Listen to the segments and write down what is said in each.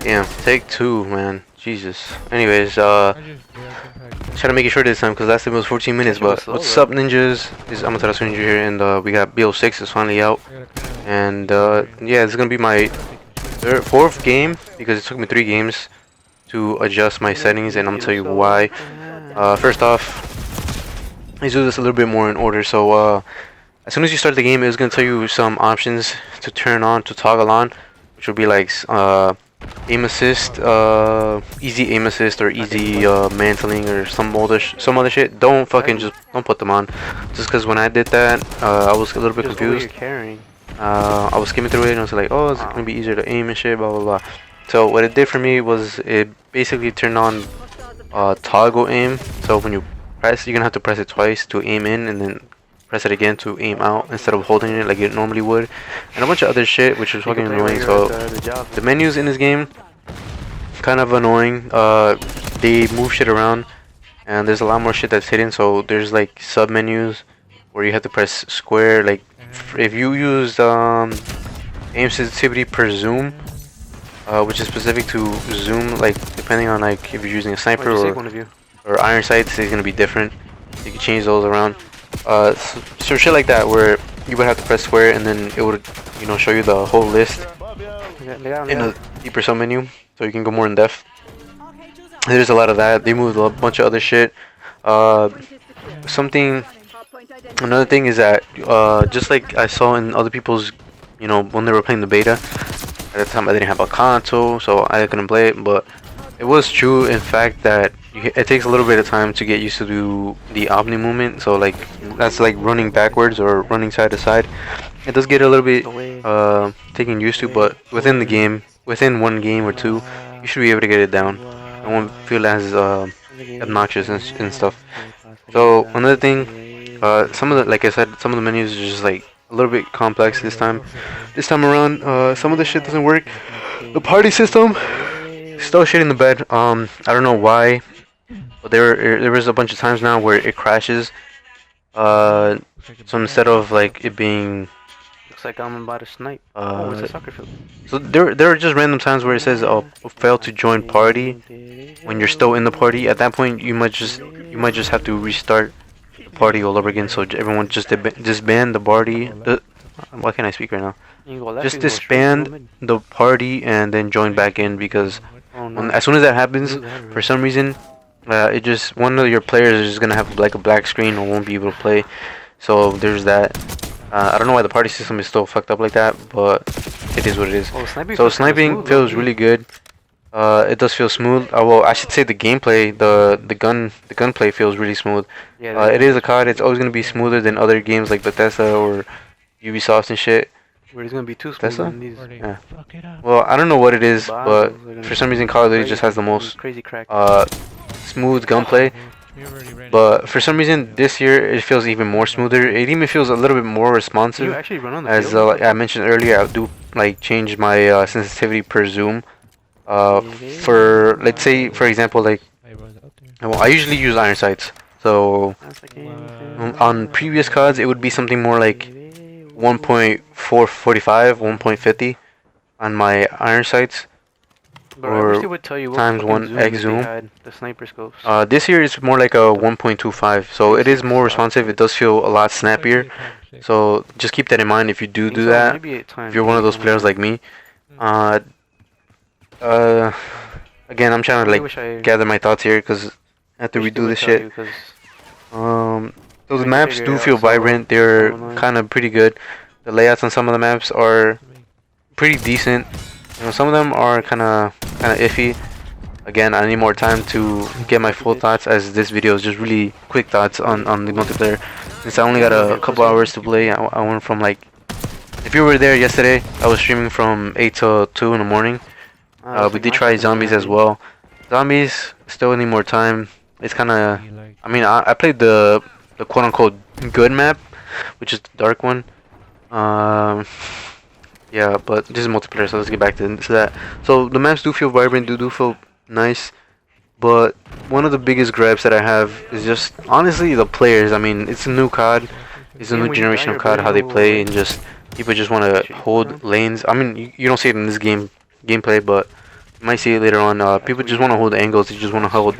Damn, take two, man. Jesus. Anyways, try to make it short this time because last time it was 14 minutes. But what's up, ninjas? This is AmaterasuNinja here, and we got BO6 is finally out. And yeah, it's gonna be my fourth game because it took me 3 games to adjust my settings, and I'm gonna tell you why. First off, let's do this a little bit more in order. So as soon as you start the game, it's gonna tell you some options to turn on, to toggle on, which will be like aim assist, easy aim assist, or easy mantling, or some other shit. Don't don't put them on, just because when I did that, I was a little bit confused. I was skimming through it and I was like, oh, it's gonna be easier to aim and shit, blah blah blah. So what it did for me was it basically turned on toggle aim. So when you press, you're gonna have to press it twice to aim in, and then press it again to aim out instead of holding it like it normally would, and a bunch of other shit which is fucking annoying. So the menus in this game kind of annoying. They move shit around, and there's a lot more shit that's hidden. So there's like sub menus where you have to press square. Like if you use aim sensitivity per zoom, which is specific to zoom, like depending on like if you're using a sniper or iron sights, it's gonna be different. You can change those around. So shit like that, where you would have to press square and then it would, you know, show you the whole list in a deeper sub menu, so you can go more in depth. There's a lot of that. They moved a bunch of other shit. Another thing is that just like I saw in other people's, you know, when they were playing the beta, at the time I didn't have a console, so I couldn't play it, but it was true in fact that it takes a little bit of time to get used to do the omni movement. So like that's like running backwards or running side to side. It does get a little bit taken used to, but within the game, within 1 game or 2, you should be able to get it down. It won't feel as obnoxious and stuff. So another thing, some of the, like I said, some of the menus are just like a little bit complex this time. This time around, some of the shit doesn't work. The party system, still shit in the bed. I don't know why, but there was a bunch of times now where it crashes. So instead of like it being, Looks like I'm about to snipe. Oh, it's a soccer field. so there are just random times where it says fail to join party when you're still in the party. At that point, you might just have to restart the party all over again. So everyone just disband the party. Why can't I speak right now? Just disband the party and then join back in, because as soon as that happens, for some reason, it just, one of your players is just gonna have like a black screen and won't be able to play. So there's that. I don't know why the party system is still fucked up like that, but it is what it is. So sniping feels really good. It does feel smooth. Well, I should say the gameplay, the gunplay feels really smooth. It is a COD. It's always gonna be smoother than other games like Bethesda or Ubisoft and shit. Where it's gonna be too smooth on these. Yeah. Well, I don't know what it is, but for some reason Call of Duty just has the most smooth gunplay. But for some reason this year it feels even more smoother. It even feels a little bit more responsive. As like I mentioned earlier, I do like change my sensitivity per zoom. For, let's say for example, like, well, I usually use iron sights. So on previous CODs it would be something more like 1.445, 1.50 on my iron sights, or times 1x zoom. The sniper scopes. This year it's more like a 1.25, so it is more responsive. It does feel a lot snappier. So just keep that in mind if you do that. If you're one of those players like me. Again, I'm trying to like gather my thoughts here, because after we do this shit, those maps do feel vibrant. They're kind of pretty good. The layouts on some of the maps are pretty decent. You know, some of them are kind of iffy. Again, I need more time to get my full thoughts, as this video is just really quick thoughts on the multiplayer. Since I only got a couple hours to play, I went from like, if you were there yesterday, I was streaming from 8 till 2 in the morning. We did try zombies as well. Zombies still need more time. It's kind of, I mean, I played the quote-unquote good map, which is the dark one. Yeah, but this is multiplayer, so let's get back to that. So the maps do feel vibrant, do feel nice, but one of the biggest gripes that I have is just honestly the players. I mean, it's a new COD, it's a new generation of COD, how they play, and just people just want to hold lanes. I mean, you don't see it in this gameplay, but You might see it later on. People just want to hold angles. They just want to hold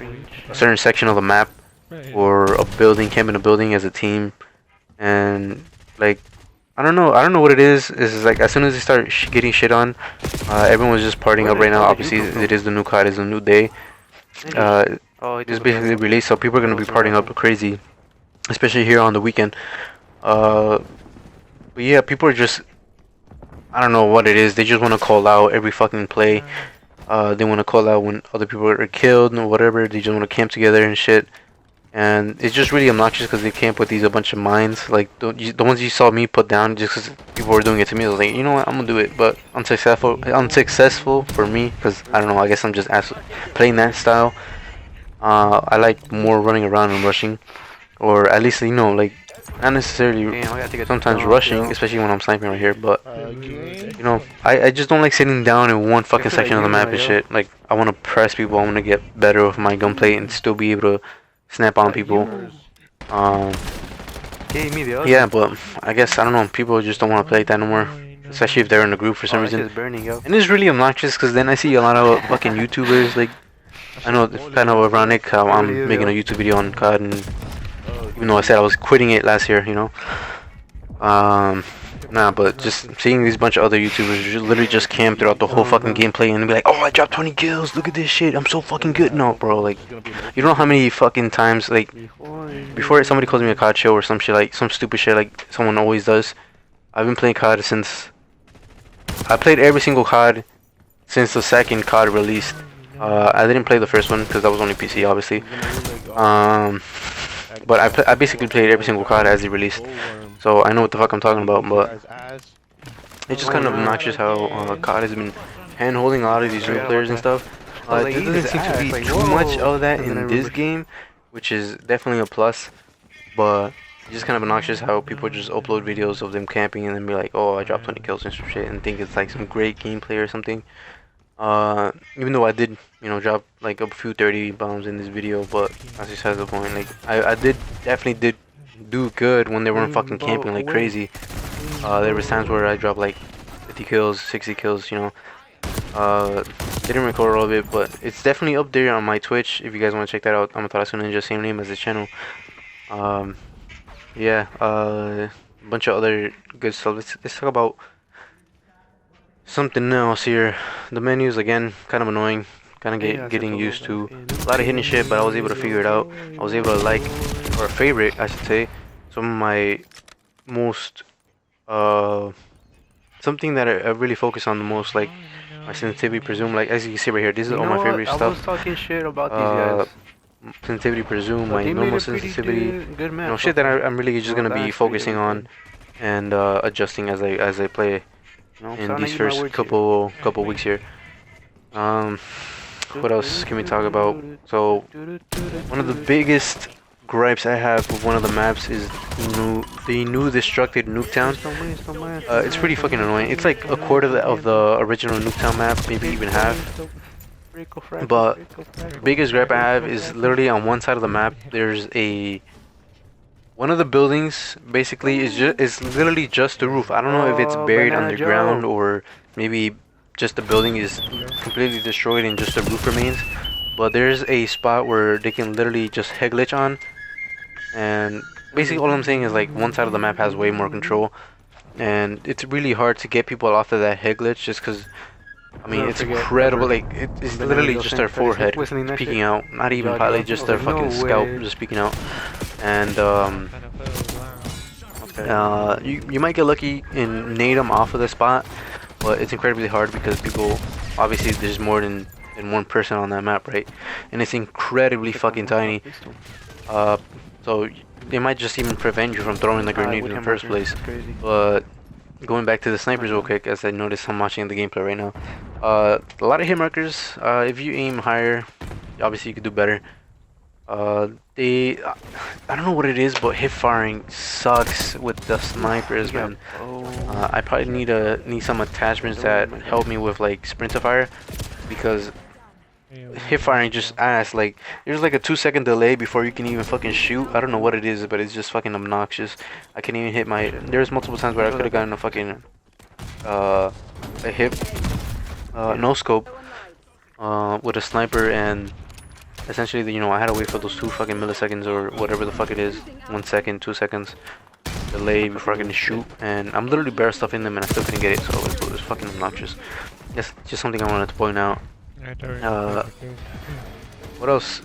a certain section of the map or a building, camp in a building as a team, and like I don't know what it is. Is like as soon as they start getting shit on, everyone's just partying up right now. Obviously, it is the new COD, it's a new day. Just basically released, so people are gonna be partying up crazy, especially here on the weekend. But yeah, people are just, I don't know what it is. They just want to call out every fucking play. They want to call out when other people are killed and whatever. They just want to camp together and shit. And it's just really obnoxious because they camp with these a bunch of mines. Like the ones you saw me put down just because people were doing it to me. I was like, you know what, I'm gonna do it. But unsuccessful for me because I don't know. I guess I'm just playing that style. I like more running around and rushing, or at least like not necessarily sometimes rushing, especially when I'm sniping right here. But I just don't like sitting down in one fucking section of the map and shit. Like I want to press people. I want to get better with my gunplay and still be able to snap on people. Yeah, but I guess I don't know. People just don't want to play like that no more, especially if they're in a group for some reason. And it's really obnoxious because then I see a lot of fucking YouTubers like. I know it's kind of ironic how I'm making a YouTube video on COD, and even though I said I was quitting it last year, nah, but just seeing these bunch of other YouTubers literally just camp throughout the whole fucking gameplay and be like, oh, I dropped 20 kills, look at this shit, I'm so fucking good. No, bro, like, you don't know how many fucking times, like, before somebody calls me a COD show or some shit, like, some stupid shit like someone always does. I've been playing COD since, I played every single COD since the second COD released. I didn't play the first one because that was only PC, obviously. But I basically played every single COD as it released, so I know what the fuck I'm talking about. But it's just kind of obnoxious how COD has been hand-holding a lot of these new players and stuff. There doesn't seem to be too much of that in this game, which is definitely a plus. But it's just kind of obnoxious how people just upload videos of them camping and then be like, oh, I dropped 20 kills and some shit, and think it's like some great gameplay or something. Even though I did, drop like a few 30 bombs in this video, but that's besides the point. Like, I definitely did do good when they weren't fucking camping like crazy. There was times where I dropped like 50 kills, 60 kills, didn't record all of it, but it's definitely up there on my Twitch if you guys want to check that out. AmaterasuNinja, same name as the channel. Yeah, a bunch of other good stuff. Let's talk about something else here. The menus again, kind of annoying, kind of getting used to. A lot of hidden shit, but I was able to figure it out. I was able to like, or favorite, I should say, some of my most something that I really focus on the most, like my sensitivity presume. Like as you can see right here, this is all my favorite stuff. I was talking shit about these guys. Sensitivity presume, my normal sensitivity, shit that I'm really just gonna be focusing on and adjusting as I play in these first couple weeks here. What else can we talk about? So one of the biggest gripes I have with one of the maps is the new destructed Nuketown. It's pretty fucking annoying. It's like a quarter of the original Nuketown map, maybe even half. But the biggest gripe I have is literally on one side of the map. There's one of the buildings basically is literally just the roof. I don't know if it's buried underground or maybe just the building is completely destroyed and just the roof remains. But there's a spot where they can literally just head glitch on, and basically all I'm saying is like one side of the map has way more control, and it's really hard to get people off of that head glitch just because. I mean, it's incredible. Like it's literally just their forehead peeking out, not even probably just their fucking scalp just peeking out. And you might get lucky and nade them off of the spot, but it's incredibly hard because people obviously there's more than one person on that map, right? And it's incredibly fucking tiny. So they might just even prevent you from throwing the grenade in the first place. But going back to the snipers real quick, as I noticed I'm watching the gameplay right now. A lot of hit markers. If you aim higher, obviously you could do better. I don't know what it is, but hip firing sucks with the snipers, man. I probably need some attachments that help me with like sprint to fire, because hip firing just ass. Like there's like a 2-second delay before you can even fucking shoot. I don't know what it is, but it's just fucking obnoxious. I can't even hit my. There's multiple times where I could have gotten a fucking a hip no scope with a sniper, and essentially, you know, I had to wait for those 2 fucking milliseconds or whatever the fuck it is, 1 second, 2 seconds delay before I can shoot, and I'm literally bare stuffing them and I still couldn't get it, so it was fucking obnoxious. That's just something I wanted to point out. What else?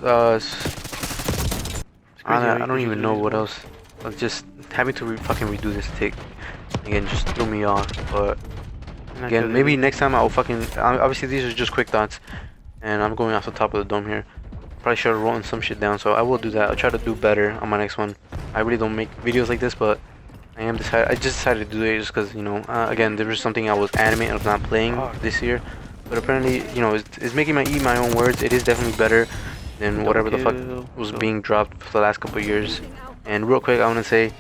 I don't even know what else. Just having to fucking redo this tick again just threw me off. But again, maybe next time I'll fucking. Obviously, these are just quick thoughts, and I'm going off the top of the dome here. Probably should have written some shit down, so I will do that. I'll try to do better on my next one. I really don't make videos like this, but I just decided to do it just because, you know, again, there was something I was adamant of not playing this year, but apparently, you know, it's making my eat my own words. It is definitely better than whatever the fuck was being dropped for the last couple of years. And real quick, I want to say,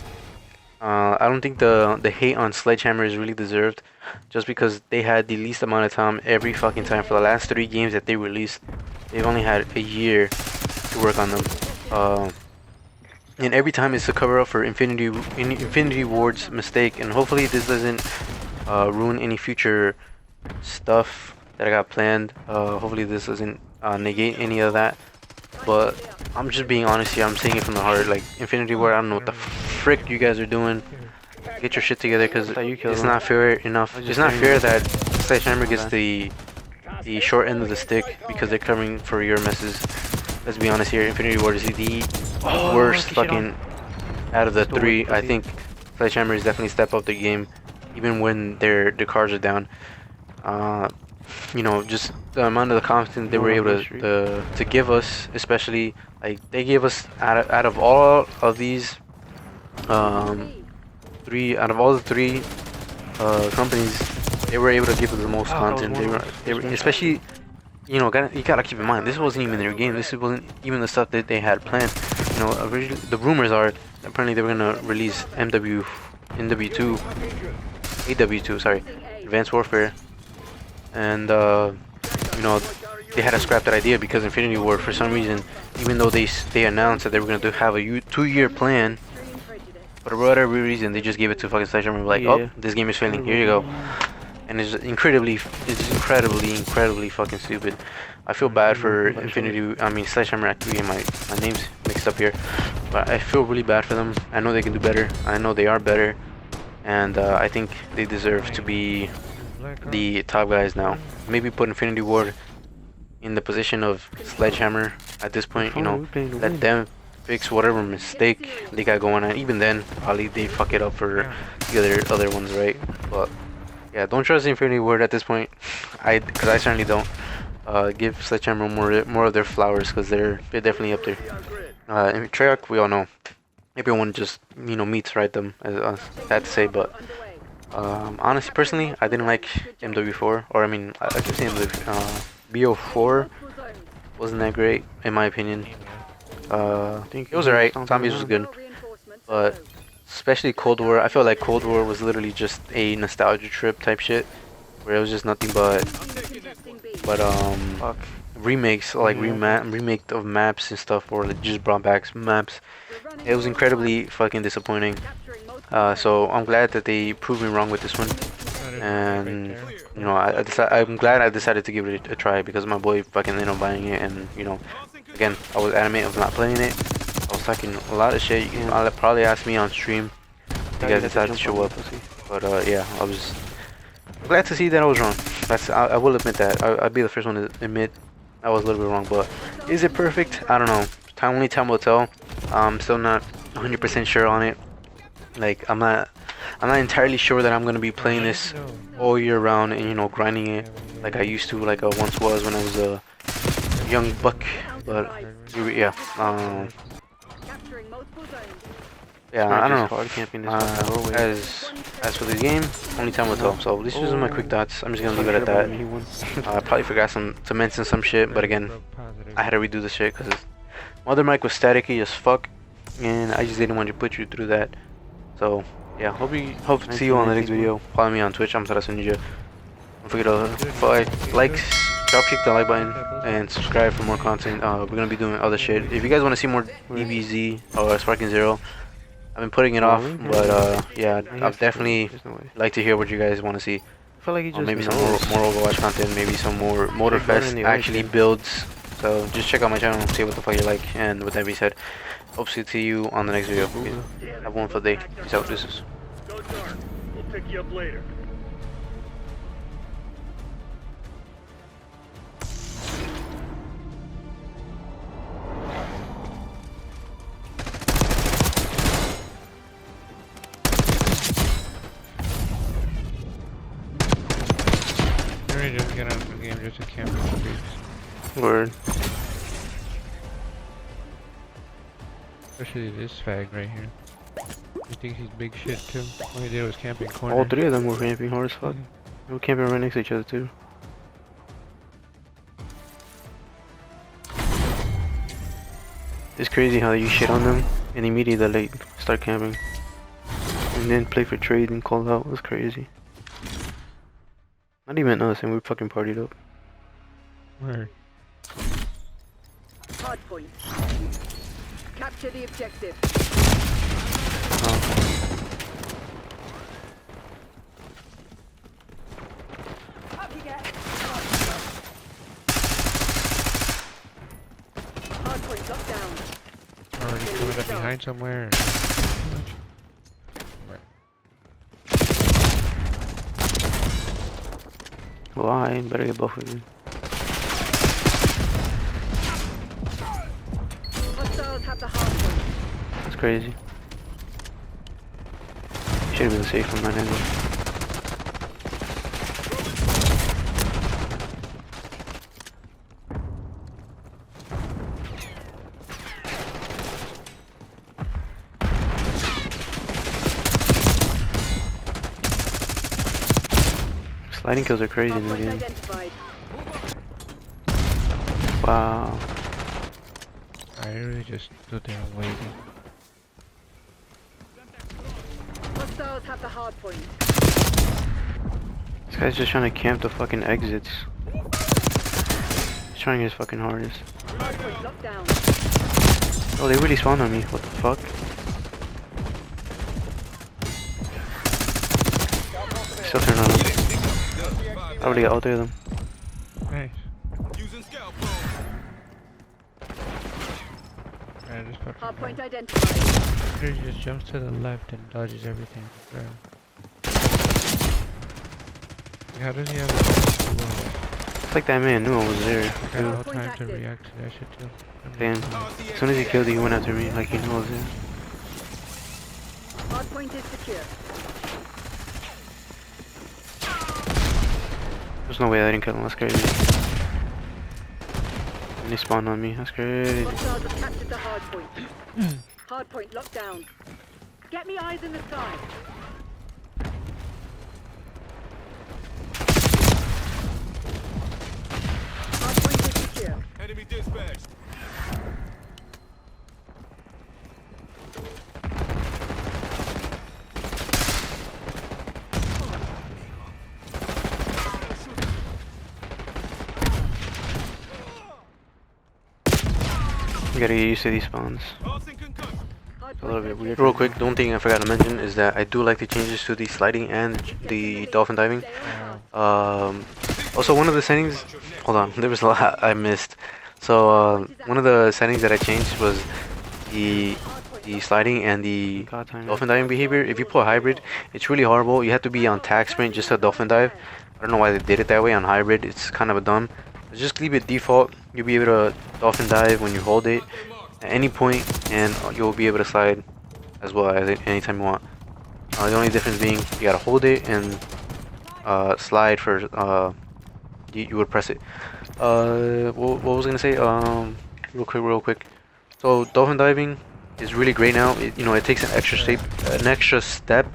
I don't think the hate on Sledgehammer is really deserved, just because they had the least amount of time every fucking time for the last 3 games that they released. They've only had a year to work on them. And every time it's a cover up for Infinity Ward's mistake, and hopefully this doesn't ruin any future stuff that I got planned. Hopefully this doesn't negate any of that. But I'm just being honest here. I'm saying it from the heart. Like, Infinity Ward, I don't know what the frick you guys are doing. Get your shit together, because it's not fair enough. It's not fair that Sledgehammer gets the short end of the stick because they're covering for your messes. Let's be honest here. Infinity Ward is the worst fucking out of the 3. I think Sledgehammer is definitely step up the game, even when their cards are down. You know, just the amount of the confidence they were able to give us, especially like they gave us out of all of these 3 out of all the 3 companies, they were able to give us the most content. They were especially, you know, you gotta keep in mind, this wasn't even their game. This wasn't even the stuff that they had planned. You know, originally, the rumors are apparently they were gonna release NW2, AW2, sorry, Advanced Warfare, and you know, they had to scrap that idea because Infinity Ward, for some reason, even though they announced that they were gonna have a 2-year plan, but for whatever reason, they just gave it to fucking Sledgehammer. Like, oh, this game is failing. Here you go. And it's incredibly fucking stupid. I feel bad for Sledgehammer. Actually, my name's mixed up here, but I feel really bad for them. I know they can do better. I know they are better, and I think they deserve to be the top guys now. Maybe put Infinity Ward in the position of Sledgehammer at this point. You know, let them fix whatever mistake they got going on. Even then, probably they fuck it up for the other ones, right? But yeah, don't trust Infinity Ward at this point. Because I certainly don't. Give Sledgehammer more of their flowers, because they're definitely up there. And Treyarch, we all know, everyone just, you know, meets right them, as sad to say, but honestly, personally, I didn't like MW4, or I mean, I keep saying BO4 wasn't that great in my opinion. It was alright. Zombies was good, but especially Cold War, I felt like Cold War was literally just a nostalgia trip type shit, where it was just nothing but remakes, like remake of maps and stuff, or like just brought back maps. It was incredibly fucking disappointing. So I'm glad that they proved me wrong with this one, and you know, I'm glad I decided to give it a try, because my boy fucking ended up buying it, and you know, again, I was adamant of not playing it. I was talking a lot of shit. You can probably ask me on stream. You guys decided to show up, but yeah, I was glad to see that I was wrong. I will admit that. I'll be the first one to admit I was a little bit wrong. But is it perfect? I don't know. Only time will tell. I'm still not 100% sure on it. Like, I'm not entirely sure that I'm gonna be playing this all year round and, you know, grinding it like I used to, like I once was when I was a young buck. But yeah, yeah, I don't know. As for the game, only time will tell. So this was my quick thoughts. I'm just gonna leave it at that. I probably forgot to mention some shit, but again, I had to redo the shit because my other mic was staticky as fuck, and I just didn't want to put you through that. So yeah, hope to see you on the next video. Follow me on Twitch. AmaterasuNinja. Don't forget to like, drop the like button, and subscribe for more content. We're gonna be doing other shit. If you guys want to see more DBZ or Sparking Zero, I've been putting it off, but yeah, I'd definitely like to hear what you guys want to see. feel like he Or just maybe some knows. more Overwatch content, maybe some more Motorfest actually builds. So just check out my channel and see what the fuck you like. And with that being said, hope to see you on the next video. Have one for the day. Peace out, deuces. Go dark. We'll pick you up later. Really just get out of the game just to camp in the streets. Word. Especially this fag right here. He thinks he's big shit too. All he did was camping corner. All three of them were camping hard as fuck. They were camping right next to each other too. It's crazy how you shit on them and immediately they start camping. And then play for trade and call out. It was crazy. Not even us, and we fucking partied up. Where? Hard point. Capture the objective. Up you get. Hard point locked down. Already coming up behind somewhere. Why? Better get both of you. Hostiles have the hard point. That's crazy. Should have been safe from that angle. Sliding kills are crazy in Hard the point game. identified. Wow. I really just stood there waiting. Hostiles have the hard point. This guy's just trying to camp the fucking exits. He's trying his fucking hardest. Hard point locked down. Oh, they really spawned on me. What the fuck? Still turn on him. I already got all three of them. Nice. I just fucking Hard point identified. he just jumps to the left and dodges everything. Bro. How does he have It's like that man knew I was there. I got no time to react to that shit too. Damn. As soon as he killed you, he went after me like he knew I was there. Hard point is secure. There's no way I didn't kill him. That's crazy. And he spawned on me. That's crazy. Hostiles have captured the hard point. Hard point locked down. Get me eyes in the sky. Hard point is secure. Enemy dispatched. You gotta get used to these spawns. Hard It's a little bit weird. Real quick, the one thing I forgot to mention is that I do like the changes to the sliding and the dolphin diving. Also, one of the settings, hold on, there was a lot I missed. So one of the settings that I changed was the sliding and the God damn it. dolphin diving behavior. If you put hybrid, it's really horrible. You have to be on tag sprint just to dolphin dive. I don't know why they did it that way on hybrid. It's kind of a dumb. Just leave it default. You'll be able to dolphin dive when you hold it at any point, and you'll be able to slide as well as anytime you want. The only difference being you gotta hold it and slide for you would press it. What was I gonna say? Real quick. So dolphin diving is really great now. It takes an extra step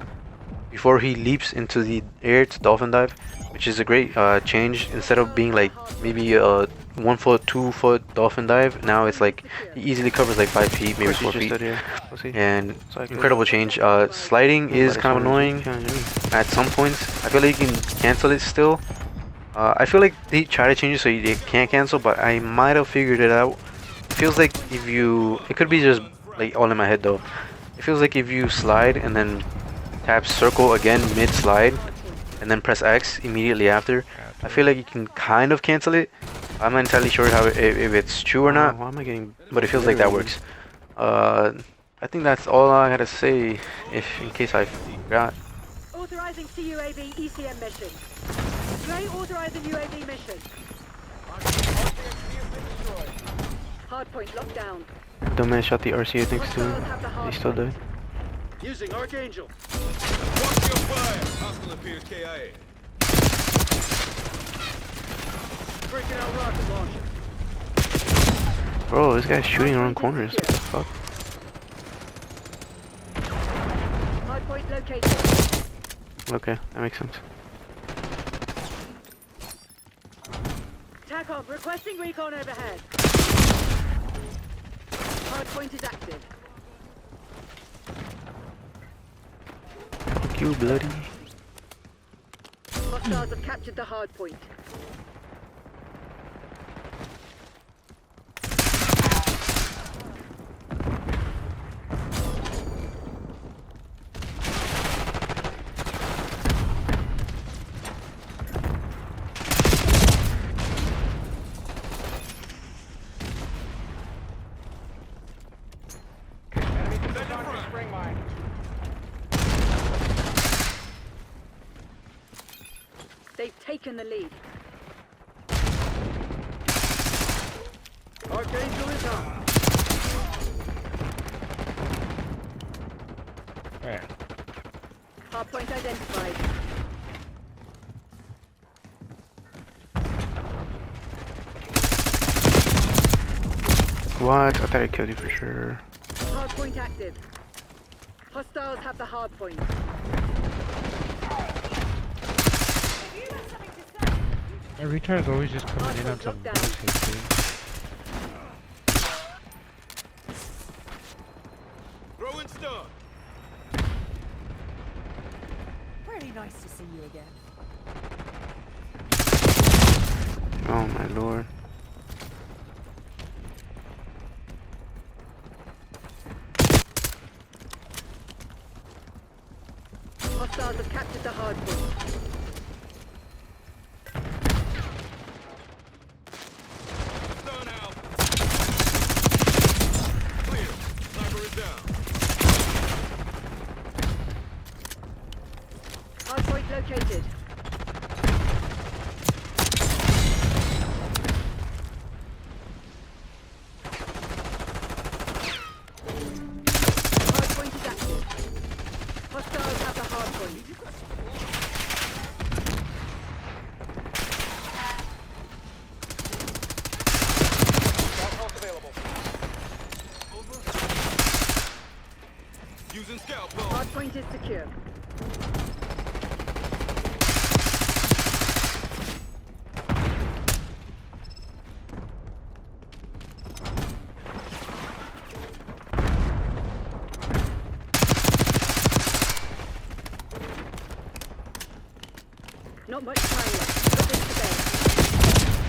before he leaps into the air to dolphin dive, which is a great change. Instead of being like maybe a 1 foot, 2 foot dolphin dive, now it's like he easily covers like 5 feet, maybe 4 feet. And incredible change. Sliding is kind of annoying at some points. I feel like you can cancel it still. I feel like they try to change it so you can't cancel, but I might have figured it out. It feels like if you, it could be just like all in my head though. It feels like if you slide and then tap circle again mid slide, and then press X immediately after. I feel like you can kind of cancel it. I'm not entirely sure how if it's true or not. Why am I getting? But it feels like that works. I think that's all I gotta say. In case I forgot. Authorizing CUAV ECM mission. Gray authorizing UAV mission. Hardpoint locked down. Dumbass shot the RCA next to Hostiles him. have the He still hardpoint. dead. Using Archangel. Watch your fire! Hostile appears KIA. Breaking out rocket launcher. Bro, this guy's shooting around corners. What the fuck? Hardpoint located. Okay, that makes sense. TACOM requesting recon overhead. Hardpoint is active. Fuck you, bloody. Hostiles have captured the hardpoint. They've taken the lead. Archangel is on. Where? Hardpoint identified. What? I thought I killed you for sure. Hardpoint active. Hostiles have the hardpoint. My retard's always just coming in on Hardpoint some locked down. bullshit, dude. Throwing stun. Pretty nice to see you again. Oh my lord. Hostiles have captured the hardpoint. Stun out. Clear. Sniper is down. Hardpoint located. Hardpoint is active. Hostiles have the hardpoint. Using scout pulse. Hardpoint is secure. Not much time left. Put this to bed.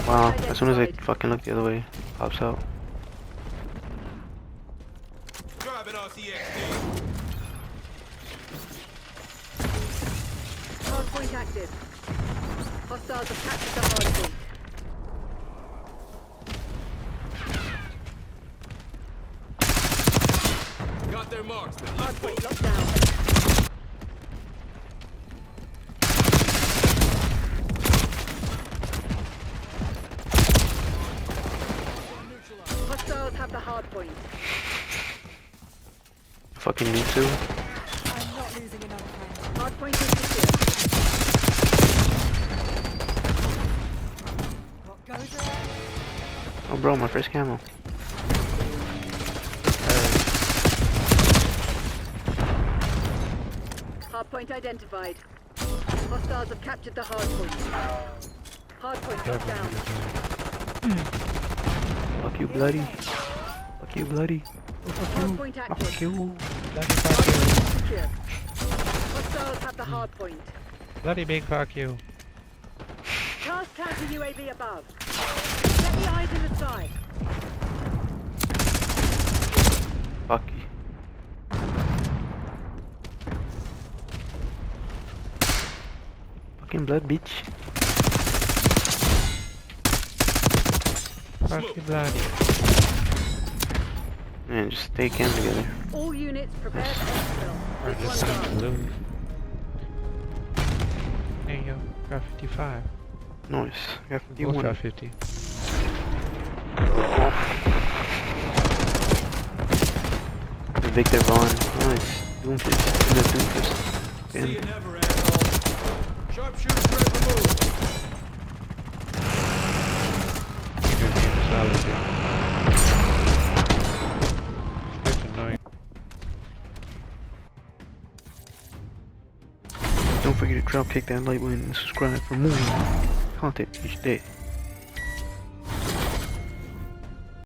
Wow, Hardpoint as soon as I identified. fucking look the other way, pops out. Driving RCXD. Hardpoint active. Hostiles have captured the hardpoint. Got their marks. Hardpoint locked down. Hostiles have the hardpoint. Fucking me too. I'm not losing another friend. Hardpoint is secure. What goes around? Oh bro, my first camo. Hardpoint identified. Hostiles have captured the hardpoint. Hardpoint locked down. Fuck you, bloody. Fuck you, bloody. Hardpoint Oh, active. fuck you. Bloody fuck you. Hardpoint is secure. Hostiles have the hardpoint. Bloody big fuck you. Task Counter UAV above. Get me eyes in the sky. Fucky. Fucking blood, bitch. Fucking bloody. Man, just stay camped together. All units prepare to exfil. Or This just one's time on. to lose. There you go. Got 55. Nice. Got We both 51. got 50. Victor Vaughn. Nice. Doomfist. In the Doomfist. See you Damn. never, asshole. Sharpshooter threat removed. Good game, solid game. It's annoying. Don't forget to drop kick that like button and subscribe for more content each day.